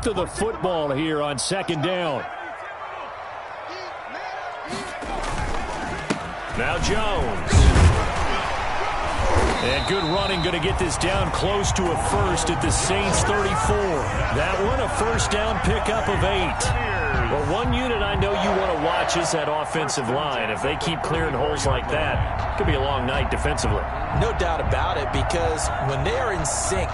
to the football here on second down. Now Jones. And good running, going to get this down close to a first at the Saints 34. That one, a first down pickup of 8. Well, one unit I know you want to watch is that offensive line. If they keep clearing holes like that, it could be a long night defensively. No doubt about it, because when they are in sync,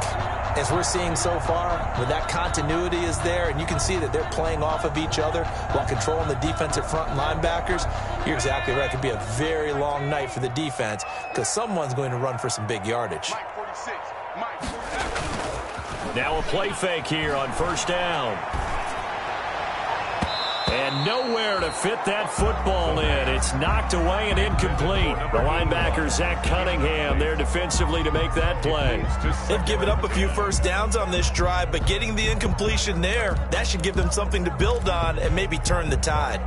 as we're seeing so far, when that continuity is there and you can see that they're playing off of each other while controlling the defensive front linebackers, you're exactly right. It could be a very long night for the defense because someone's going to run for some big yardage. Now a play fake here on first down. And nowhere to fit that football in. It's knocked away and incomplete. The linebacker, Zach Cunningham, there defensively to make that play. They've given up a few first downs on this drive, but getting the incompletion there, that should give them something to build on and maybe turn the tide.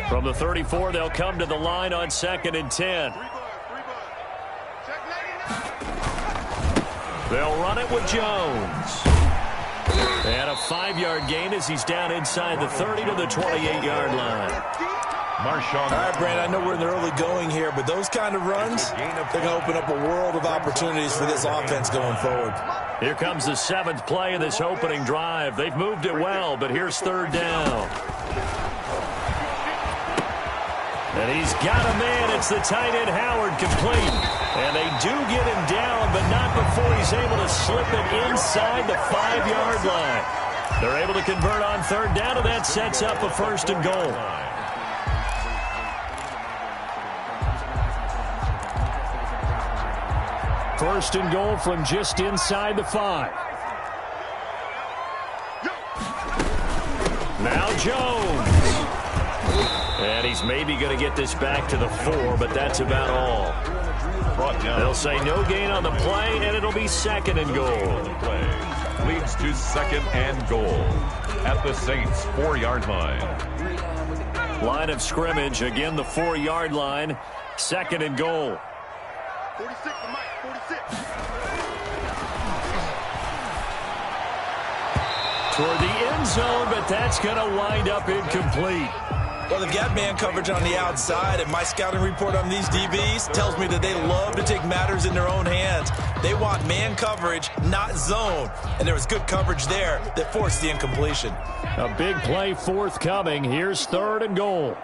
From the 34, they'll come to the line on 2nd and 10. They'll run it with Jones. And a 5-yard gain as he's down inside the 30 to the 28-yard line. All right, Brand, I know we're in the early going here, but those kind of runs, they're going to open up a world of opportunities for this offense going forward. Here comes the 7th play of this opening drive. They've moved it well, but here's 3rd down. And he's got a man. It's the tight end, Howard, complete. And they do get him down, but not before he's able to slip it inside the 5-yard line. They're able to convert on 3rd down, and that sets up a 1st and goal. First and goal from just inside the 5. Now Jones. And he's maybe going to get this back to the 4, but that's about all. They'll say no gain on the play, and it'll be 2nd and goal. Leads to 2nd and goal at the Saints 4-yard line. Line of scrimmage, again the 4-yard line. 2nd and goal. 46 to Mike, 46. Toward the end zone, but that's going to wind up incomplete. Well, they've got man coverage on the outside, and my scouting report on these DBs tells me that they love to take matters in their own hands. They want man coverage, not zone. And there was good coverage there that forced the incompletion. A big play forthcoming. Here's 3rd and goal.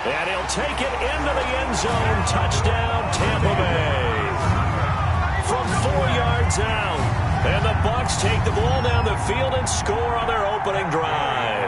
And he'll take it into the end zone. Touchdown, Tampa Bay. From 4 yards out. And the Bucs take the ball down the field and score on their opening drive.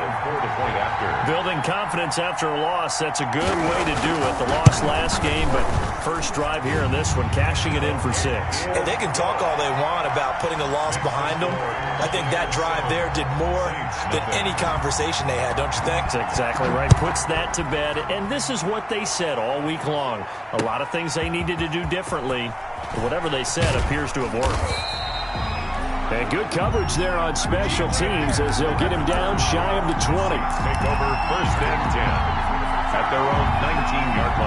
Building confidence after a loss, that's a good way to do it. The loss last game, but first drive here in this one, cashing it in for 6. And they can talk all they want about putting a loss behind them. I think that drive there did more than any conversation they had, don't you think? That's exactly right. Puts that to bed. And this is what they said all week long. A lot of things they needed to do differently. But whatever they said appears to have worked. And good coverage there on special teams as they'll get him down shy of the 20. Take over 1st and 10 at their own 19-yard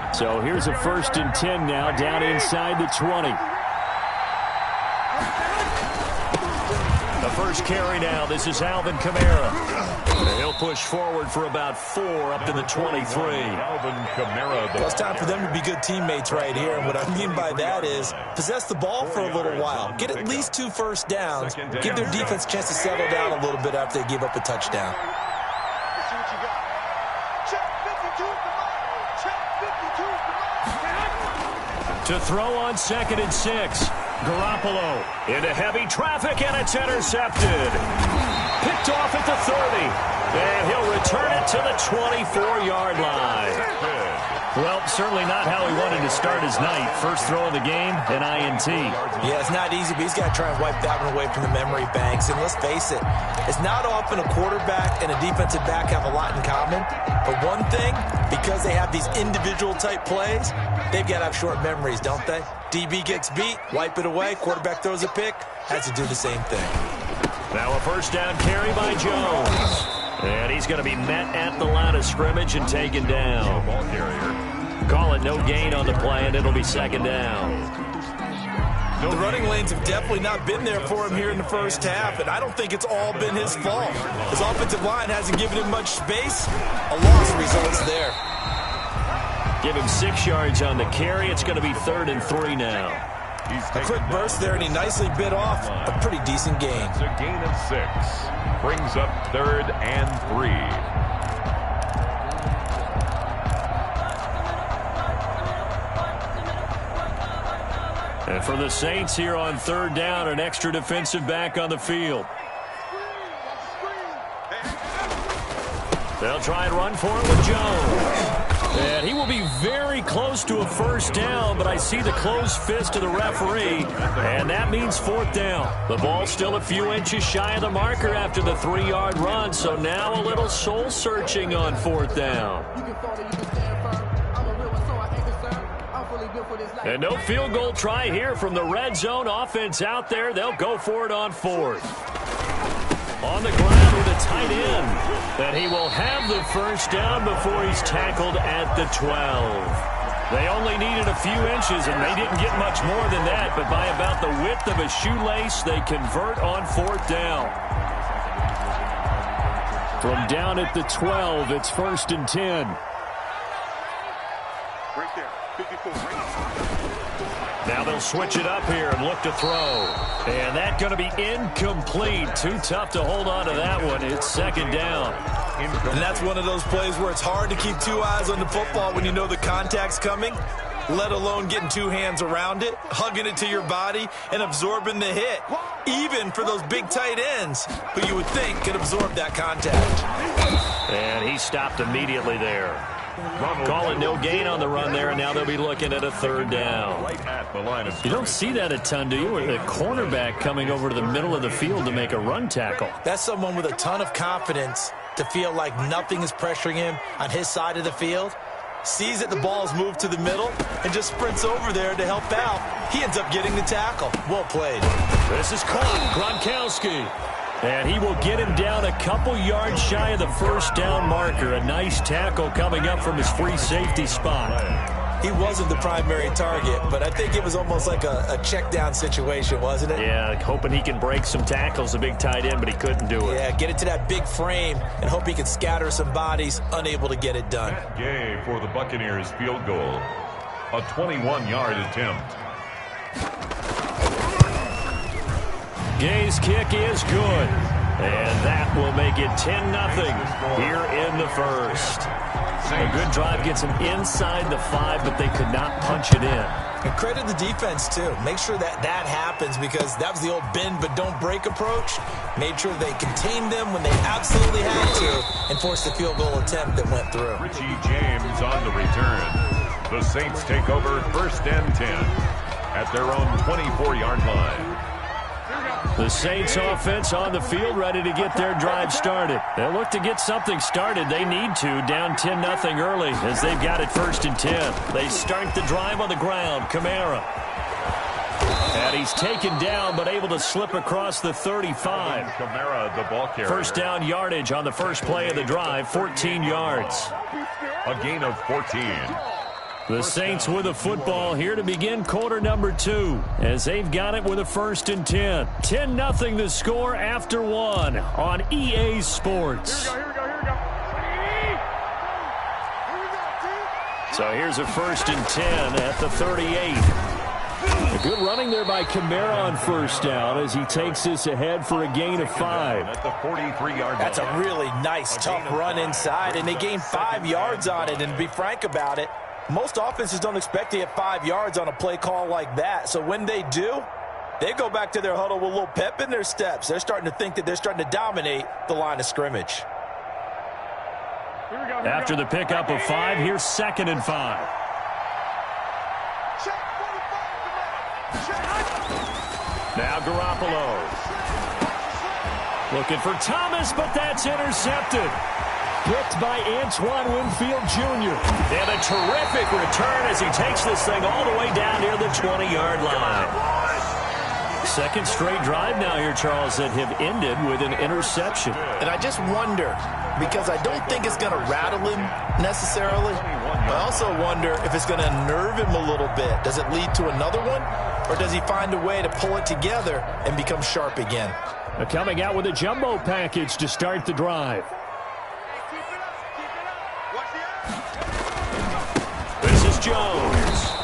line. So here's a 1st and 10 now down inside the 20. The first carry now. This is Alvin Kamara. He'll push forward for about 4 up to the 23. Alvin Kamara. Well, it's time for them to be good teammates right here. And what I mean by that is possess the ball for a little while. Get at least 2 first downs. Give their defense a chance to settle down a little bit after they give up a touchdown. To throw on 2nd and 6. Garoppolo into heavy traffic, and it's intercepted. Picked off at the 30. And he'll return it to the 24-yard line. Well, certainly not how he wanted to start his night. First throw of the game, an INT. Yeah, it's not easy, but he's got to try and wipe that one away from the memory banks. And let's face it, it's not often a quarterback and a defensive back have a lot in common. But one thing, because they have these individual type plays, they've got to have short memories, don't they? DB gets beat, wipe it away, quarterback throws a pick, has to do the same thing. Now a first down carry by Jones. And he's going to be met at the line of scrimmage and taken down. Ball carrier. Call it no gain on the play, and it'll be second down. The running lanes have definitely not been there for him here in the first half, and I don't think it's all been his fault. His offensive line hasn't given him much space. A loss results there. Give him 6 yards on the carry. It's going to be 3rd and 3 now. A quick burst there, and he nicely bit off a pretty decent gain. It's a gain of 6. Brings up 3rd and 3. And for the Saints here on 3rd down, an extra defensive back on the field. They'll try and run for it with Jones. And he will be very close to a first down, but I see the closed fist of the referee, and that means 4th down. The ball's still a few inches shy of the marker after the 3-yard run, so now a little soul-searching on 4th down. And no field goal try here from the red zone offense out there. They'll go for it on 4th. On the ground with a tight end. And he will have the first down before he's tackled at the 12. They only needed a few inches, and they didn't get much more than that. But by about the width of a shoelace, they convert on 4th down. From down at the 12, it's 1st and 10. Right there. 54. Now they'll switch it up here and look to throw. And that's going to be incomplete. Too tough to hold on to that one. It's 2nd down. And that's one of those plays where it's hard to keep 2 eyes on the football when you know the contact's coming, let alone getting 2 hands around it, hugging it to your body, and absorbing the hit, even for those big tight ends who you would think could absorb that contact. And he stopped immediately there. Call it no gain on the run there, and now they'll be looking at a 3rd down. Right at the line of You don't see that a ton, do you? With a cornerback coming over to the middle of the field to make a run tackle. That's someone with a ton of confidence to feel like nothing is pressuring him on his side of the field. Sees that the ball's moved to the middle and just sprints over there to help out. He ends up getting the tackle. Well played. This is caught. Gronkowski. And he will get him down a couple yards shy of the first down marker. A nice tackle coming up from his free safety spot. He wasn't the primary target, but I think it was almost like a check down situation, wasn't it? Yeah, hoping he can break some tackles, a big tight end, but he couldn't do it. Yeah, get it to that big frame and hope he can scatter some bodies, unable to get it done. Gay for the Buccaneers field goal. A 21-yard attempt. Gay's kick is good. And that will make it 10-0 here in the first. A good drive gets them inside the 5, but they could not punch it in. And credit the defense, too. Make sure that happens, because that was the old bend but don't break approach. Made sure they contained them when they absolutely had to and forced the field goal attempt that went through. Richie James on the return. The Saints take over 1st and 10 at their own 24-yard line. The Saints offense on the field, ready to get their drive started. They'll look to get something started. They need to, down 10-0 early, as they've got it 1st and 10. They start the drive on the ground. Kamara. And he's taken down, but able to slip across the 35. Kamara, the ball carrier. First down yardage on the first play of the drive, 14 yards. A gain of 14. The Saints with a football here to begin quarter number 2, as they've got it with a 1st and 10. 10-0 the score after 1 on EA Sports. Here we go. So here's a 1st and 10 at the 38. A good running there by Kamara on first down as he takes this ahead for a gain of 5. At the 43-yard line. That's a really nice, tough run inside, and they gained 5 yards on it. And to be frank about it, most offenses don't expect to get 5 yards on a play call like that. So when they do, they go back to their huddle with a little pep in their steps. They're starting to think that they're starting to dominate the line of scrimmage. After the pickup of 5, here's 2nd and 5. Now Garoppolo. Looking for Thomas, but that's intercepted. Picked by Antoine Winfield Jr. And a terrific return as he takes this thing all the way down near the 20-yard line. Second straight drive now here, Charles, that have ended with an interception. And I just wonder, because I don't think it's going to rattle him necessarily, I also wonder if it's going to nerve him a little bit. Does it lead to another one, or does he find a way to pull it together and become sharp again? Coming out with a jumbo package to start the drive. This is Jones.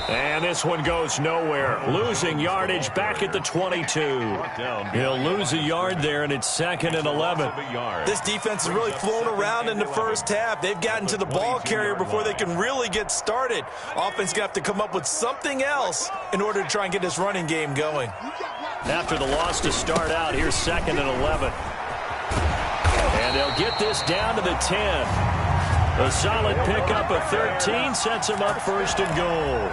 And this one goes nowhere. Losing yardage back at the 22. He'll lose a yard there, and it's 2nd and 11. This defense has really flown around in the first half. They've gotten to the ball carrier before they can really get started. Offense going to have to come up with something else in order to try and get this running game going. After the loss to start out, here's 2nd and 11. And they'll get this down to the 10. A solid pickup of 13 sets him up 1st and goal.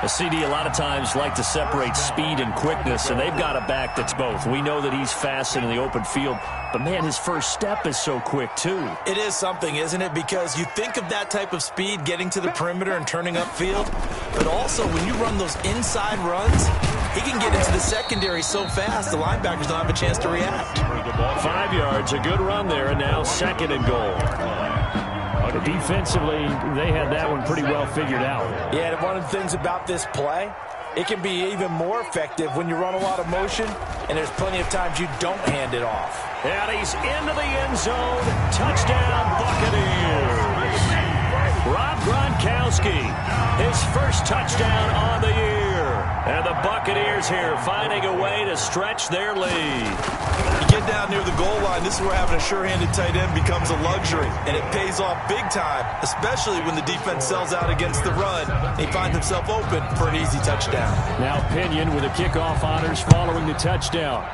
A CD a lot of times like to separate speed and quickness, and they've got a back that's both. We know that he's fast in the open field, but, man, his first step is so quick, too. It is something, isn't it? Because you think of that type of speed getting to the perimeter and turning upfield, but also when you run those inside runs, he can get into the secondary so fast the linebackers don't have a chance to react. 5 yards, a good run there, and now 2nd and goal. Defensively, they had that one pretty well figured out. Yeah, and one of the things about this play, it can be even more effective when you run a lot of motion, and there's plenty of times you don't hand it off. And he's into the end zone. Touchdown, Buccaneers. Rob Gronkowski, his first touchdown on the year. And the Buccaneers here finding a way to stretch their lead. You get down near the goal line, this is where having a sure-handed tight end becomes a luxury, and it pays off big time, especially when the defense sells out against the run. He finds himself open for an easy touchdown. Now Pinion with the kickoff honors following the touchdown.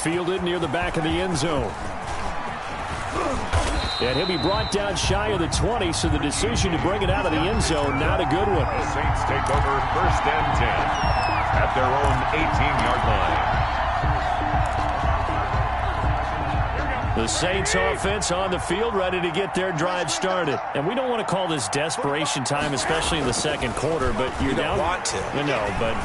Fielded near the back of the end zone. And he'll be brought down shy of the 20, so the decision to bring it out of the end zone, not a good one. The Saints take over 1st and 10 at their own 18-yard line. The Saints offense on the field ready to get their drive started. And we don't want to call this desperation time, especially in the second quarter, but you're down. You don't want to. No, but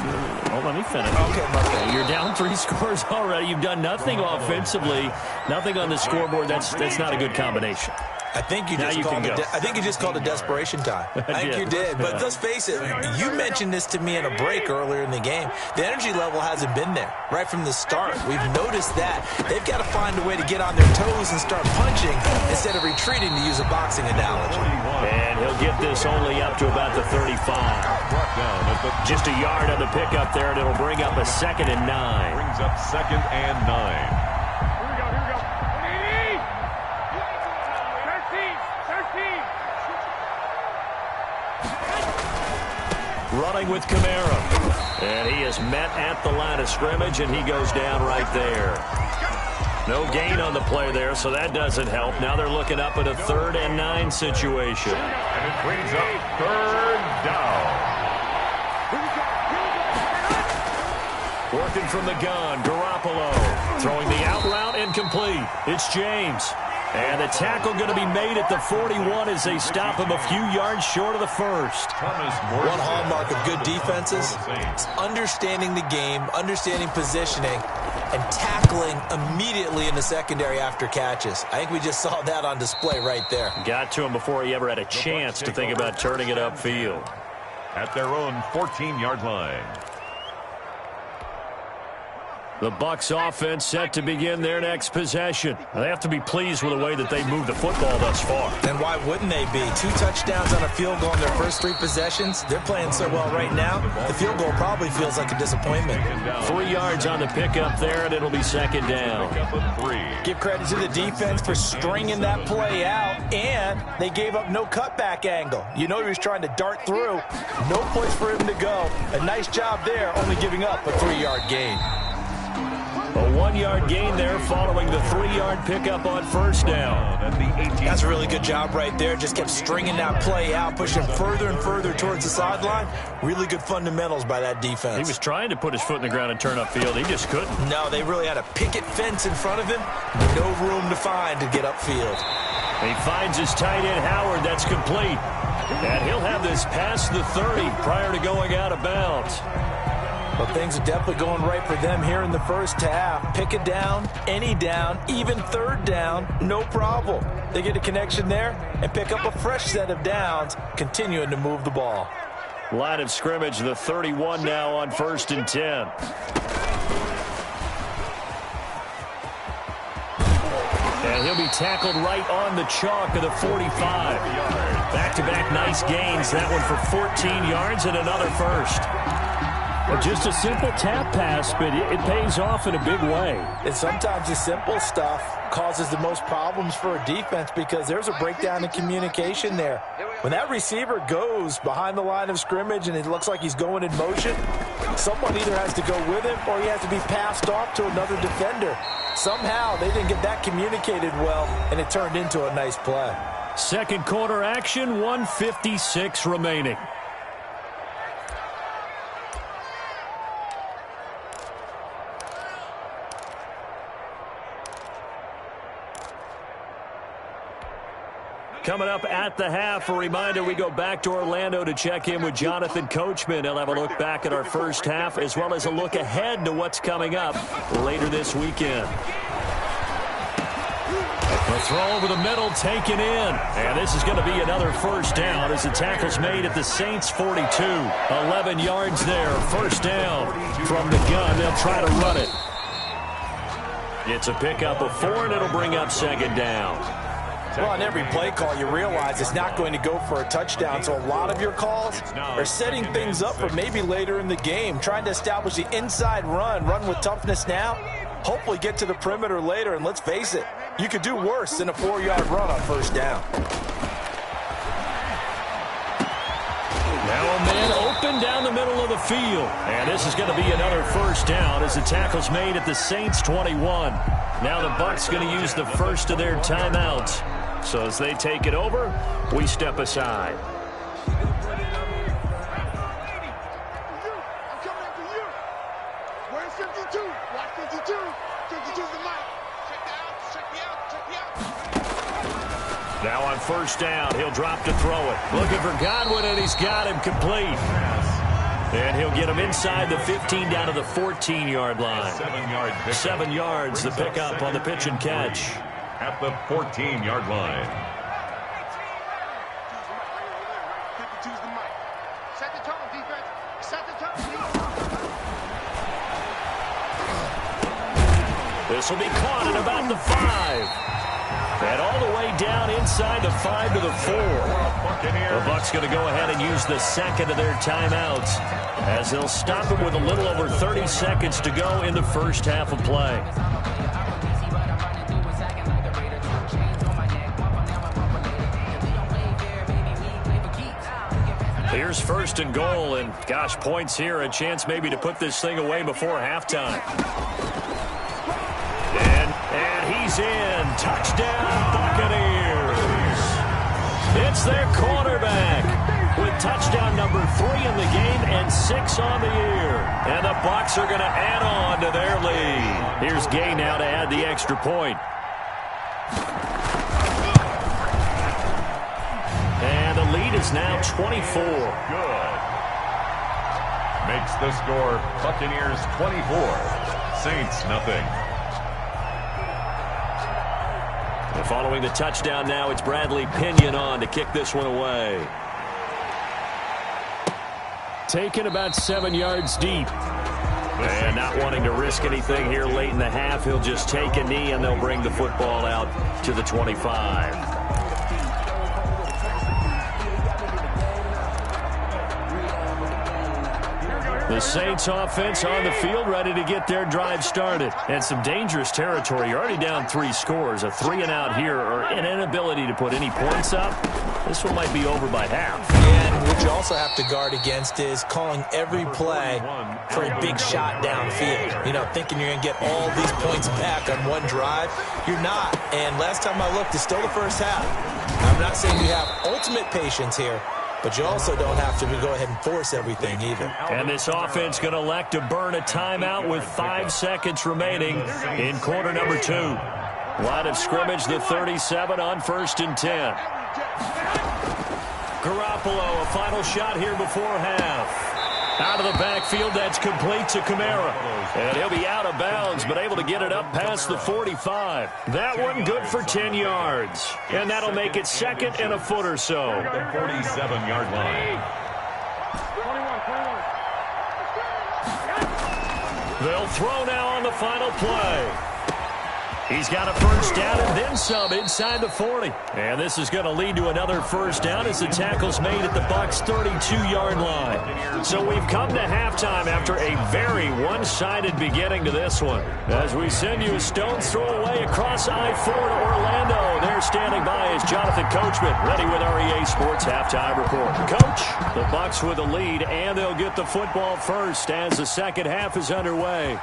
let me finish. Okay. You're down 3 scores already. You've done nothing offensively, nothing on the scoreboard. That's not a good combination. I think you just called it desperation time. I think you did. But let's face it, you mentioned this to me in a break earlier in the game. The energy level hasn't been there right from the start. We've noticed that. They've got to find a way to get on their toes and start punching instead of retreating, to use a boxing analogy. And he'll get this only up to about the 35. Just a yard on the pickup there, and it'll bring up a 2nd and 9. Brings up 2nd and 9. Running with Kamara. And he is met at the line of scrimmage, and he goes down right there. No gain on the play there, so that doesn't help. Now they're looking up at a 3rd and 9 situation. And it brings up 3rd down. Working from the gun, Garoppolo. Throwing the out route, incomplete. It's James. And the tackle going to be made at the 41 as they stop him a few yards short of the first. One hallmark of good defenses is understanding the game, understanding positioning, and tackling immediately in the secondary after catches. I think we just saw that on display right there. Got to him before he ever had a chance to think about turning it upfield. At their own 14-yard line. The Bucs offense set to begin their next possession. They have to be pleased with the way that they moved the football thus far. And why wouldn't they be? 2 touchdowns on a field goal in their first 3 possessions. They're playing so well right now, the field goal probably feels like a disappointment. 3 yards on the pickup there, and it'll be 2nd down. Give credit to the defense for stringing that play out, and they gave up no cutback angle. You know he was trying to dart through. No place for him to go. A nice job there, only giving up a 3-yard gain. A 1-yard gain there following the 3-yard pickup on 1st down. That's a really good job right there. Just kept stringing that play out, pushing further and further towards the sideline. Really good fundamentals by that defense. He was trying to put his foot in the ground and turn upfield. He just couldn't. No, they really had a picket fence in front of him. No room to find to get upfield. He finds his tight end, Howard. That's complete. And he'll have this past the 30 prior to going out of bounds. Well, things are definitely going right for them here in the first half. Pick it down, any down, even third down, no problem. They get a connection there and pick up a fresh set of downs, continuing to move the ball. Line of scrimmage, the 31 now on 1st and 10. And he'll be tackled right on the chalk of the 45. Back-to-back nice gains. That one for 14 yards and another first. Just a simple tap pass, but it pays off in a big way. And sometimes the simple stuff causes the most problems for a defense because there's a breakdown in communication there. When that receiver goes behind the line of scrimmage and it looks like he's going in motion, someone either has to go with him or he has to be passed off to another defender. Somehow they didn't get that communicated well, and it turned into a nice play. Second quarter action, 1:56 remaining. Coming up at the half, a reminder, we go back to Orlando to check in with Jonathan Coachman. He'll have a look back at our first half as well as a look ahead to what's coming up later this weekend. The throw over the middle, taken in. And this is going to be another first down as the tackle's made at the Saints 42. 11 yards there, first down from the gun. They'll try to run it. It's a pickup of 4, and it'll bring up second down. Well, on every play call, you realize it's not going to go for a touchdown, so a lot of your calls are setting things up for maybe later in the game, trying to establish the inside run with toughness now, hopefully get to the perimeter later, and let's face it, you could do worse than a 4-yard run on first down. Now a man open down the middle of the field, and this is going to be another first down as the tackle's made at the Saints 21. Now the Bucs going to use the first of their timeouts. So as they take it over, we step aside. I'm coming after you. Where's 52? Watch 52. 52's the mic. Check me out. Now on first down, he'll drop to throw it. Looking for Godwin, and he's got him complete. And he'll get him inside the 15 down to the 14-yard line. 7 yards, the pickup on the pitch and catch. At the 14-yard line. 52's the mic. Set the tone, defense. Set the tone. This will be caught at about the 5. And all the way down inside the 5 to the 4. The Bucs going to go ahead and use the second of their timeouts as they'll stop it with a little over 30 seconds to go in the first half of play. Here's first and goal, and gosh, points here, a chance maybe to put this thing away before halftime. And he's in. Touchdown, Buccaneers. It's their quarterback with touchdown number 3 in the game and 6 on the year. And the Bucs are going to add on to their lead. Here's Gay now to add the extra point. And the lead is now 24. Good. Makes the score Buccaneers 24, Saints nothing. And following the touchdown now, it's Bradley Pinion on to kick this one away. Taken about 7 yards deep. And not wanting to risk anything here late in the half, he'll just take a knee and they'll bring the football out to the 25. The Saints offense on the field, ready to get their drive started. And some dangerous territory. You're already down 3 scores. A 3-and-out here, or an inability to put any points up. This one might be over by half. And what you also have to guard against is calling every play for a big shot downfield. You know, thinking you're going to get all these points back on one drive. You're not. And last time I looked, it's still the first half. I'm not saying you have ultimate patience here, but you also don't have to go ahead and force everything either. And this offense going to elect to burn a timeout with 5 seconds remaining in quarter number 2. Line of scrimmage, the 37 on 1st and 10. Garoppolo, a final shot here before half. Out of the backfield, that's complete to Kamara. And he'll be out of bounds, but able to get it up past the 45. That one good for 10 yards. And that'll make it 2nd and a foot or so. The 47-yard line. They'll throw now on the final play. He's got a first down and then some inside the 40. And this is going to lead to another first down as the tackle's made at the Bucs' 32-yard line. So we've come to halftime after a very one-sided beginning to this one. As we send you a stone's throw away across I-4 to Orlando. There standing by is Jonathan Coachman, ready with our EA Sports Halftime Report. Coach, the Bucs with a lead, and they'll get the football first as the second half is underway.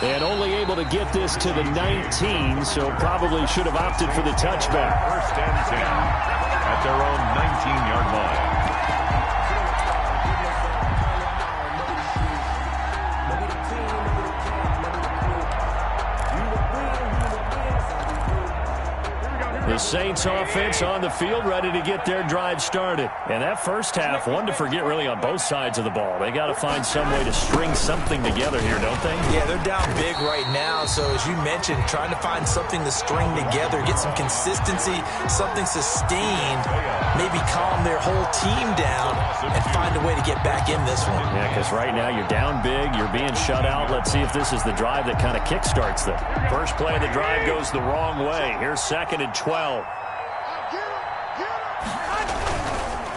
And only able to get this to the 19, so probably should have opted for the touchback. 1st and 10 at their own 19-yard line. The Saints offense on the field, ready to get their drive started. And that first half, one to forget really on both sides of the ball. They got to find some way to string something together here, don't they? Yeah, they're down big right now. So as you mentioned, trying to find something to string together, get some consistency, something sustained, maybe calm their whole team down and find a way to get back in this one. Yeah, because right now you're down big, you're being shut out. Let's see if this is the drive that kind of kickstarts them. First play of the drive goes the wrong way. Here's 2nd and 12.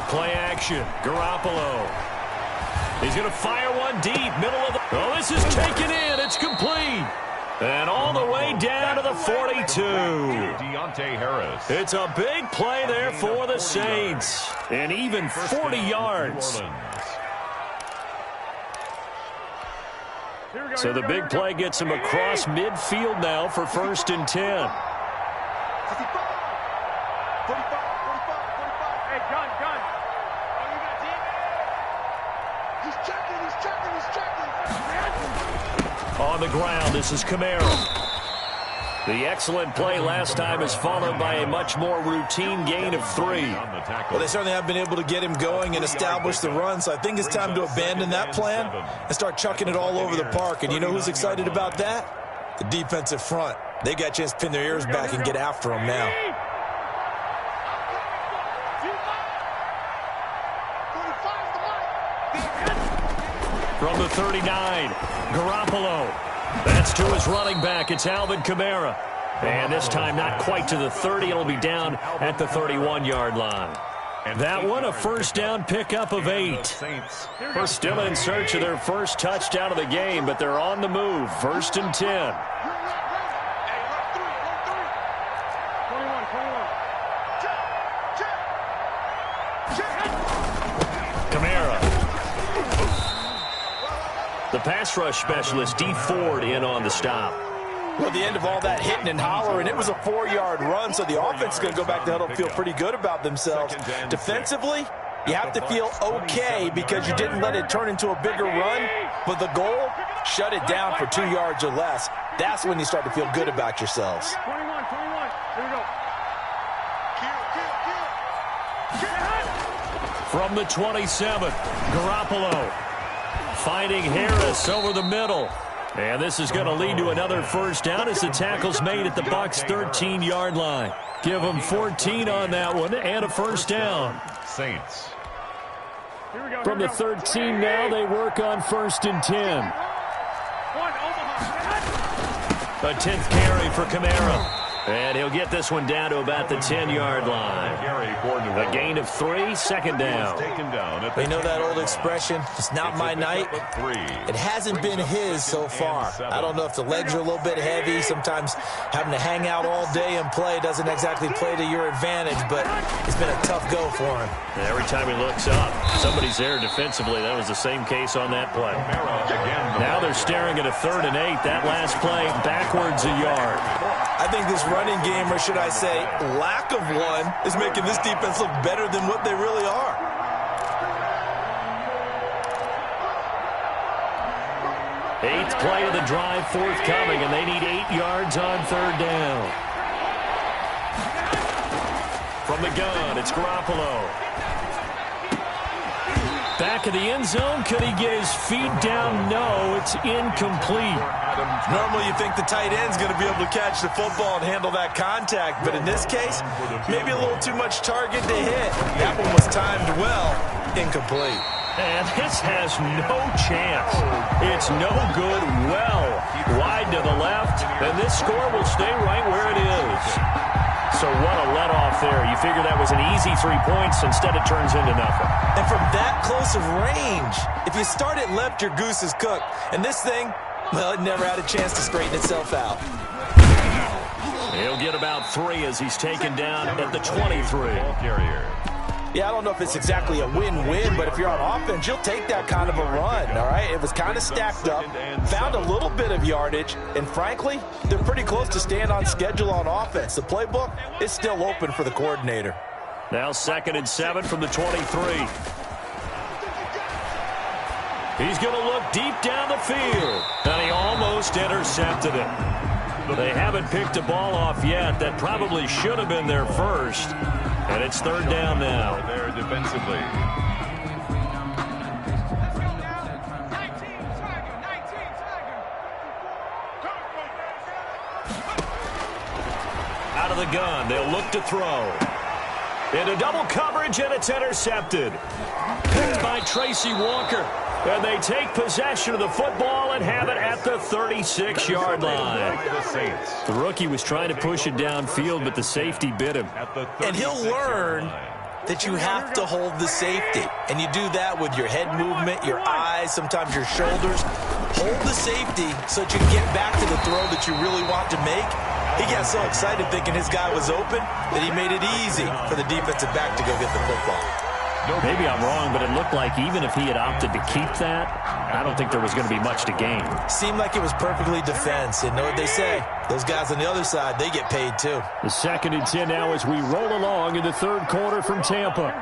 Play action. Garoppolo. He's going to fire one deep. Middle of the... Oh, this is taken in. It's complete. And all the way down to the 42. Deontay Harris. It's a big play there for the Saints. And even 40 yards. So the big play gets him across midfield now for 1st and 10. On the ground, this is Kamara. The excellent play last time is followed by a much more routine gain of 3. Well, they certainly have been able to get him going and establish the run, so I think it's time to abandon that plan and start chucking it all over the park. And you know who's excited about that? The defensive front. They got a chance to pin their ears back and get after him now. From the 39, Garoppolo. That's to his running back. It's Alvin Kamara. And this time not quite to the 30. It'll be down at the 31-yard line. That one a first down pickup of 8. We're still in search of their first touchdown of the game, but they're on the move. 1st and 10. Kamara. The pass rush specialist, D. Ford, in on the stop. Well, the end of all that hitting and hollering, it was a 4-yard run, so the offense is going to go back to huddle and feel pretty good about themselves. Defensively, you have to feel okay because you didn't let it turn into a bigger run, but the goal, shut it down for 2 yards or less. That's when you start to feel good about yourselves. 21, here we go. From the 27, Garoppolo finding Harris over the middle. And this is going to lead to another first down as the tackle's made at the Bucs' 13-yard line. Give them 14 on that one and a first down. Saints. From the 13 now, they work on 1st and 10. A 10th carry for Kamara. And he'll get this one down to about the 10-yard line. A gain of 3, 2nd down. You know that old expression, it's not my night? It hasn't been his so far. I don't know if the legs are a little bit heavy. Sometimes having to hang out all day and play doesn't exactly play to your advantage, but it's been a tough go for him. And every time he looks up, somebody's there defensively. That was the same case on that play. Now they're staring at a 3rd and 8. That last play backwards a yard. I think this running game, or should I say lack of one, is making this defense look better than what they really are. Eighth play of the drive forthcoming, and they need 8 yards on third down. From the gun, it's Garoppolo. Back of the end zone. Could he get his feet down? No, it's incomplete. Normally you think the tight end's going to be able to catch the football and handle that contact, but in this case, maybe a little too much target to hit. That one was timed well. Incomplete. And this has no chance. It's no good. Well, wide to the left, and this score will stay right where it is. So what a let-off there. You figure that was an easy 3 points. Instead, it turns into nothing. And from that close of range, if you start it left, your goose is cooked. And this thing, well, it never had a chance to straighten itself out. He'll get about 3 as he's taken down at the 23. Carrier. Yeah, I don't know if it's exactly a win-win, but if you're on offense, you'll take that kind of a run, all right? It was kind of stacked up, found a little bit of yardage, and frankly, they're pretty close to staying on schedule on offense. The playbook is still open for the coordinator. Now 2nd and 7 from the 23. He's going to look deep down the field, and he almost intercepted it. They haven't picked a ball off yet. That probably should have been their first. And it's third down now. There defensively. Out of the gun, they'll look to throw. Into double coverage, and it's intercepted. Picked by Tracy Walker. And they take possession of the football and have it at the 36-yard line. The rookie was trying to push it downfield, but the safety bit him. And he'll learn that you have to hold the safety. And you do that with your head movement, your eyes, sometimes your shoulders. Hold the safety so that you can get back to the throw that you really want to make. He got so excited thinking his guy was open that he made it easy for the defensive back to go get the football. Maybe I'm wrong, but it looked like even if he had opted to keep that, I don't think there was going to be much to gain. Seemed like it was perfectly defense. And know what they say? Those guys on the other side, they get paid too. The 2nd and 10 now as we roll along in the third quarter from Tampa.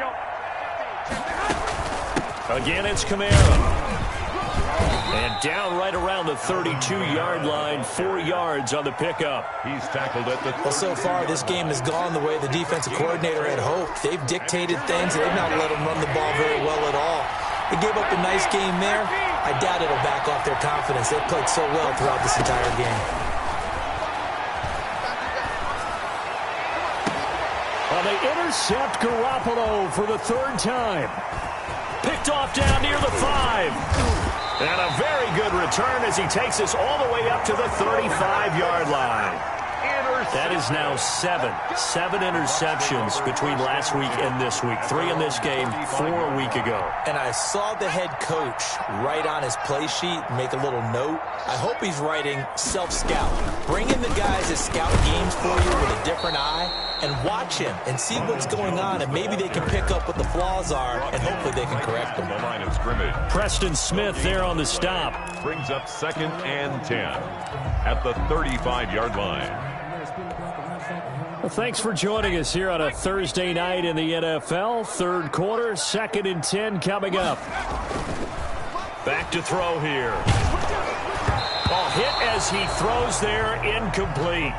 Again, it's Kamara. And down right around the 32-yard line, 4 yards on the pickup. He's tackled at the 30. Well, so far, this game has gone the way the defensive coordinator had hoped. They've dictated things. They've not let them run the ball very well at all. They gave up a nice game there. I doubt it'll back off their confidence. They've played so well throughout this entire game. Well, they intercept Garoppolo for the 3rd time. Picked off down near the 5. And a very good return as he takes us all the way up to the 35-yard line. That is now 7 interceptions between last week and this week. 3 in this game, 4 a week ago. And I saw the head coach write on his play sheet, make a little note. I hope he's writing self-scout. Bring in the guys that scout games for you with a different eye and watch him and see what's going on, and maybe they can pick up what the flaws are, and hopefully they can correct them. The line of scrimmage. Preston Smith there on the stop. Brings up 2nd and 10 at the 35-yard line. Well, thanks for joining us here on a Thursday night in the NFL. Third quarter, 2nd and 10 coming up. Back to throw here. Ball hit as he throws there, incomplete.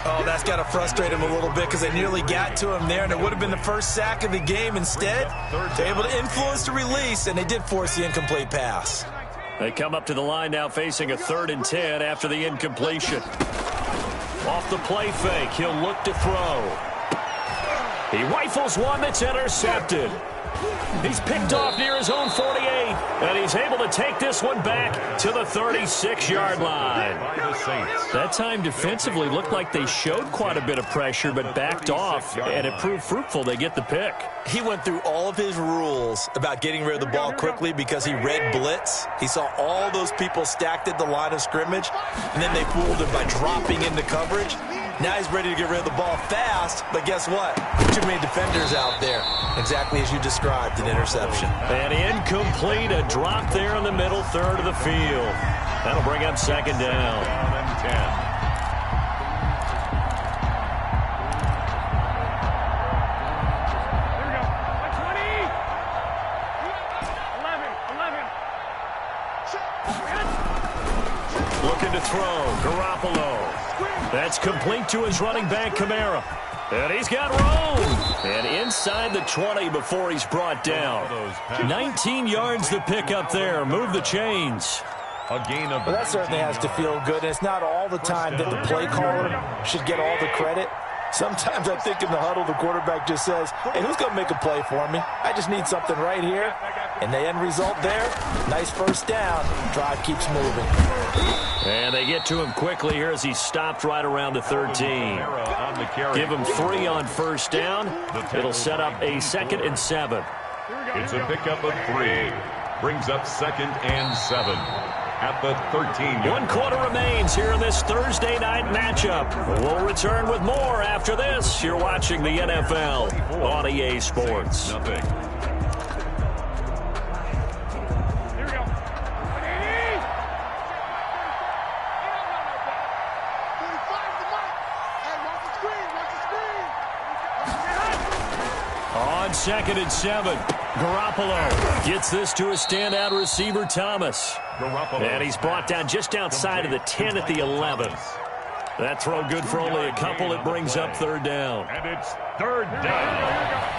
Oh, that's got to frustrate him a little bit because they nearly got to him there, and it would have been the first sack of the game. Instead, they're able to influence the release, and they did force the incomplete pass. They come up to the line now facing a 3rd and 10 after the incompletion. Off the play fake, he'll look to throw. He rifles one that's intercepted. He's picked off near his own 48, and he's able to take this one back to the 36-yard line. That time defensively looked like they showed quite a bit of pressure, but backed off, and it proved fruitful. They get the pick. He went through all of his rules about getting rid of the ball quickly because he read blitz. He saw all those people stacked at the line of scrimmage, and then they fooled him by dropping into coverage. Now he's ready to get rid of the ball fast, but guess what? Too many defenders out there. Exactly as you described, an interception. And incomplete, a drop there in the middle third of the field. That'll bring up 2nd down. 10. throw. Garoppolo. That's complete to his running back, Kamara. And he's got room. And inside the 20 before he's brought down. 19 yards to pick up there. Move the chains. A gain of well, that certainly has to feel good. It's not all the time that the play caller should get all the credit. Sometimes I think in the huddle, the quarterback just says, hey, who's going to make a play for me? I just need something right here. And the end result there, nice first down. Drive keeps moving. And they get to him quickly here as he stopped right around the 13. Give him 3 on first down. It'll set up a 2nd and 7. It's a pickup of 3. Brings up 2nd and 7. At the 13. 1 quarter remains here in this Thursday night matchup. We'll return with more after this. You're watching the NFL on EA Sports. Nothing. On 2nd and 7. Garoppolo gets this to a standout receiver, Thomas. And he's brought down just outside of the 10 at the 11. That throw good for only a couple. It brings up 3rd down. And it's 3rd down.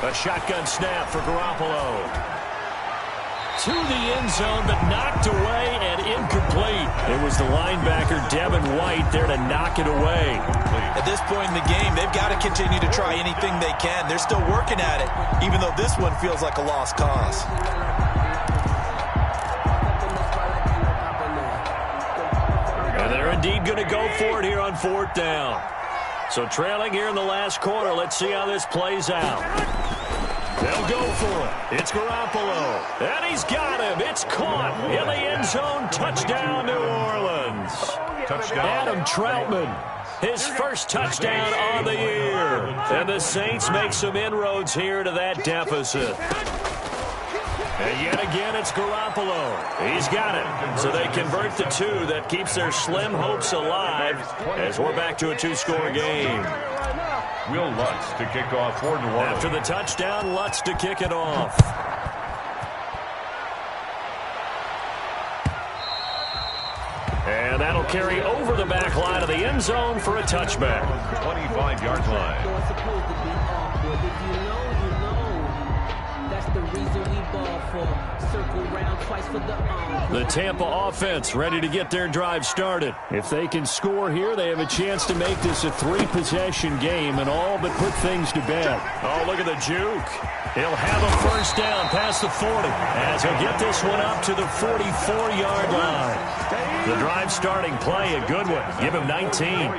A shotgun snap for Garoppolo. To the end zone, but knocked away and incomplete. It was the linebacker, Devin White, there to knock it away. At this point in the game, they've got to continue to try anything they can. They're still working at it, even though this one feels like a lost cause. And they're indeed going to go for it here on 4th down. So trailing here in the last quarter, let's see how this plays out. They'll go for it. It's Garoppolo. And he's got him. It's caught in the end zone. Touchdown, New Orleans. Touchdown. Adam Troutman. His first touchdown on the year. And the Saints make some inroads here to that deficit. And yet again, it's Garoppolo. He's got it. So they convert the 2. That keeps their slim hopes alive as we're back to a 2-score game. Will Lutz to kick off for New Orleans. After the touchdown, Lutz to kick it off. And that'll carry over the back line of the end zone for a touchback. 25-yard line. That's the reason we ball for. Circle round twice for the The Tampa offense ready to get their drive started. If they can score here, they have a chance to make this a 3-possession game and all but put things to bed. Oh, look at the juke. He'll have a first down past the 40 as he'll get this one up to the 44-yard line. The drive starting play, a good one. Give him 19.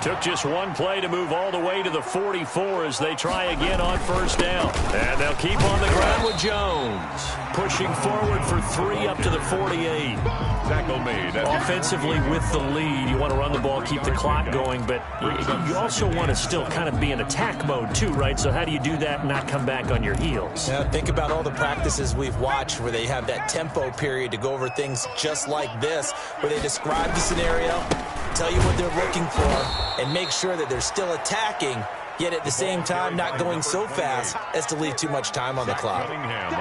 Took just one play to move all the way to the 44 as they try again on first down. And they'll keep on the ground with Jones. Pushing forward for 3 up to the 48. Tackle made. Offensively with the lead, you want to run the ball, keep the clock going, but you also want to still kind of be in attack mode too, right? So how do you do that and not come back on your heels? Yeah, think about all the practices we've watched where they have that tempo period to go over things just like this, where they describe the scenario, tell you what they're looking for, and make sure that they're still attacking, yet at the same time not going so fast as to leave too much time on the clock.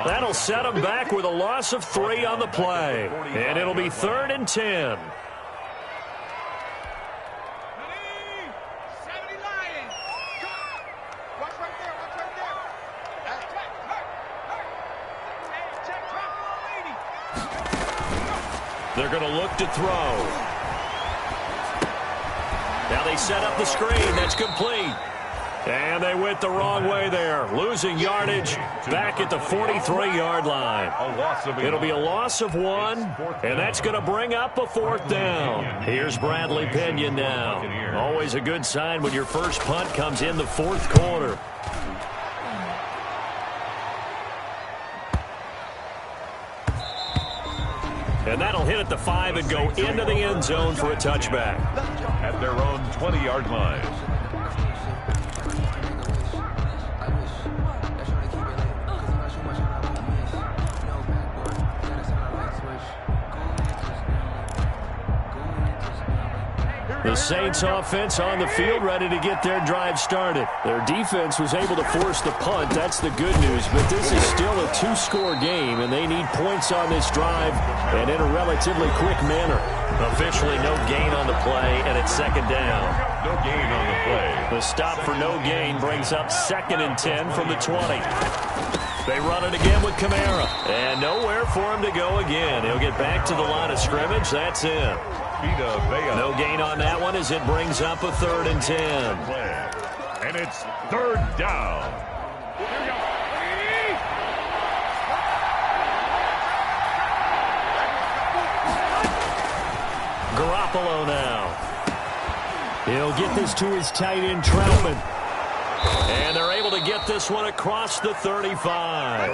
That'll set them back with a loss of 3 on the play. And it'll be 3rd and 10. They're going to look to throw. Now they set up the screen. That's complete. And they went the wrong way there. Losing yardage back at the 43-yard line. It'll be a loss of 1, and that's going to bring up a 4th down. Here's Bradley Pinion now. Always a good sign when your first punt comes in the 4th quarter. And that'll hit at the 5 and go into the end zone for a touchback. At their own 20-yard line. The Saints offense on the field, ready to get their drive started. Their defense was able to force the punt. That's the good news. But this is still a two-score game, and they need points on this drive and in a relatively quick manner. Officially no gain on the play, and it's second down. No gain on the play. The stop for no gain brings up 2nd and 10 from the 20. They run it again with Kamara. And nowhere for him to go again. He'll get back to the line of scrimmage. That's it. No gain on that one as it brings up a 3rd and 10. And it's 3rd down. Garoppolo now. He'll get this to his tight end, Troutman. And they're able to get this one across the 35.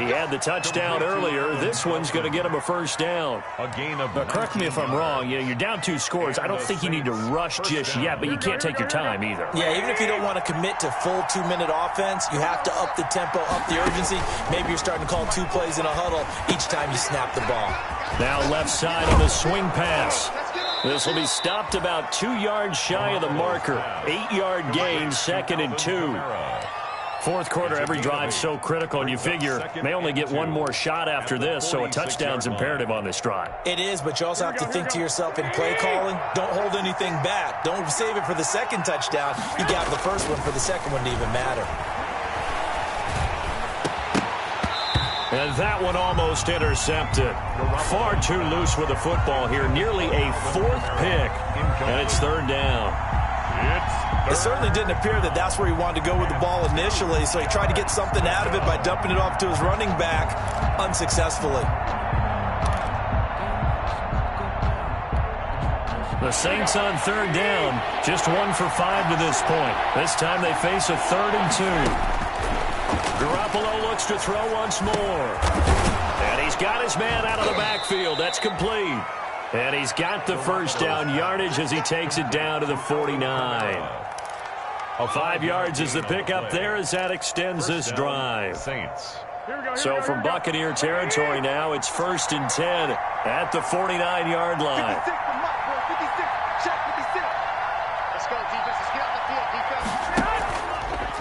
He had the touchdown earlier. This one's going to get him a 1st down. A gain of. But correct me if I'm wrong. You know, you're down 2 scores. I don't think you need to rush just yet, but you can't take your time either. Yeah, even if you don't want to commit to full 2-minute offense, you have to up the tempo, up the urgency. Maybe you're starting to call 2 plays in a huddle each time you snap the ball. Now left side on the swing pass. This will be stopped about 2 yards shy of the marker. 8-yard gain, 2nd and 2. 4th quarter, every drive so critical, and you figure may only get one more shot after this, so a touchdown's imperative on this drive. It is, but you also have to think to yourself in play calling, don't hold anything back. Don't save it for the 2nd touchdown. You got the 1st one for the 2nd one to even matter. And that one almost intercepted. Far too loose with the football here. Nearly a 4th pick. And it's 3rd down. It certainly didn't appear that that's where he wanted to go with the ball initially, so he tried to get something out of it by dumping it off to his running back unsuccessfully. The Saints on 3rd down. Just 1 for 5 to this point. This time they face a 3rd and 2. Garoppolo looks to throw once more. And he's got his man out of the backfield. That's complete. And he's got the 1st down yardage as he takes it down to the 49. 5 yards is the pickup there as that extends this drive. So from Buccaneer territory now, it's 1st and 10 at the 49-yard line. Let's go, defense. Let's get on the field, defense.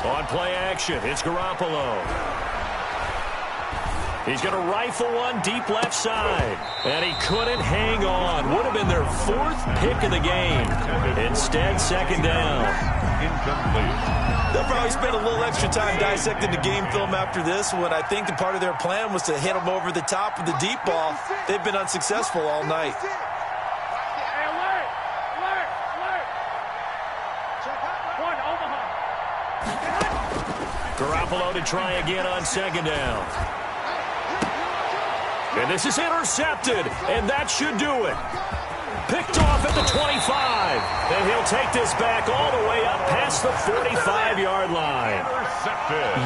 On play action, it's Garoppolo. He's going to rifle one deep left side. And he couldn't hang on. Would have been their 4th pick of the game. Instead, 2nd down. Incomplete. They'll probably spend a little extra time dissecting the game film after this one. I think that part of their plan was to hit them over the top with the deep ball. They've been unsuccessful all night. Garoppolo to try again on 2nd down. And this is intercepted, and that should do it. Picked off at the 25, and he'll take this back all the way up past the 45-yard line.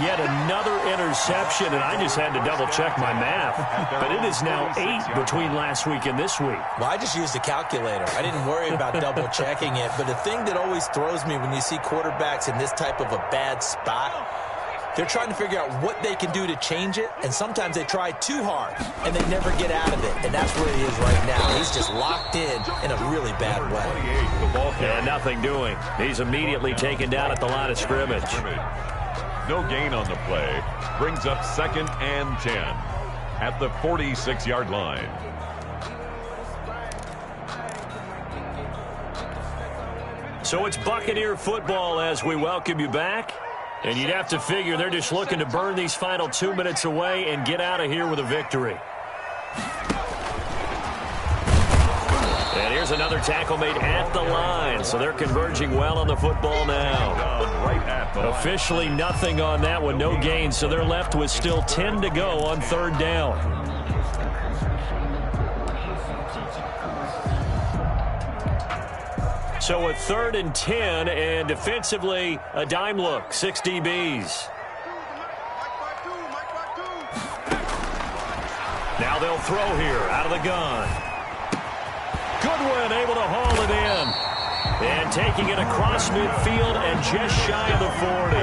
Yet another interception, and I just had to double-check my math. But it is now 8 between last week and this week. Well, I just used a calculator. I didn't worry about double-checking it. But the thing that always throws me when you see quarterbacks in this type of a bad spot, they're trying to figure out what they can do to change it, and sometimes they try too hard, and they never get out of it, and that's where he is right now. He's just locked in a really bad way. And nothing doing. He's immediately taken down at the line of scrimmage. No gain on the play. Brings up 2nd and 10 at the 46-yard line. So it's Buccaneer football as we welcome you back. And you'd have to figure they're just looking to burn these final 2 minutes away and get out of here with a victory. And here's another tackle made at the line. So they're converging well on the football now. Officially nothing on that one. No gain. So they're left with still 10 to go on 3rd down. So a 3rd and 10, and defensively, a dime look, 6 DBs. Now they'll throw here, out of the gun. Goodwin able to haul it in. And taking it across midfield and just shy of the 40.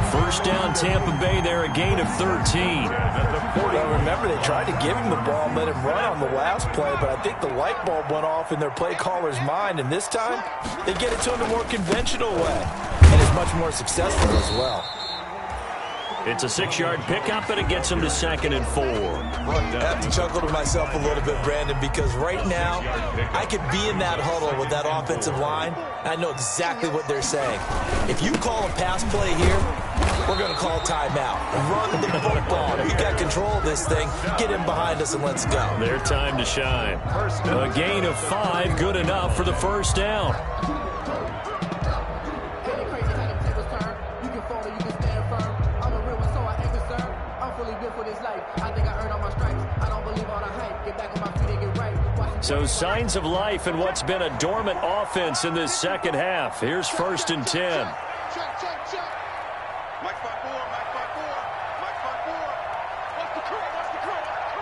1st down Tampa Bay there, a gain of 13. Well, remember remember, they tried to give him the ball and let him run on the last play, but I think the light bulb went off in their play caller's mind, and this time they get it to him the more conventional way, and is much more successful as well. It's a 6-yard pickup, and it gets him to 2nd and 4. I have to chuckle to myself a little bit, Brandon, because right now I could be in that huddle with that offensive line. I know exactly what they're saying. If you call a pass play here, we're going to call timeout. Run the football. We got control of this thing. Get him behind us and let's go. Their time to shine. A gain of 5, good enough for the first down. So signs of life in what's been a dormant offense in this second half. Here's 1st and 10. Check. Mike 5-4, Mike 5-4, Mike 5-4. Watch the curl, watch the curl, watch the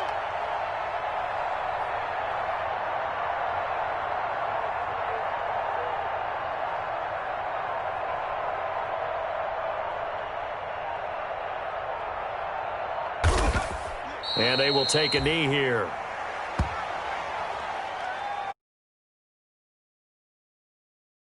curl. And they will take a knee here.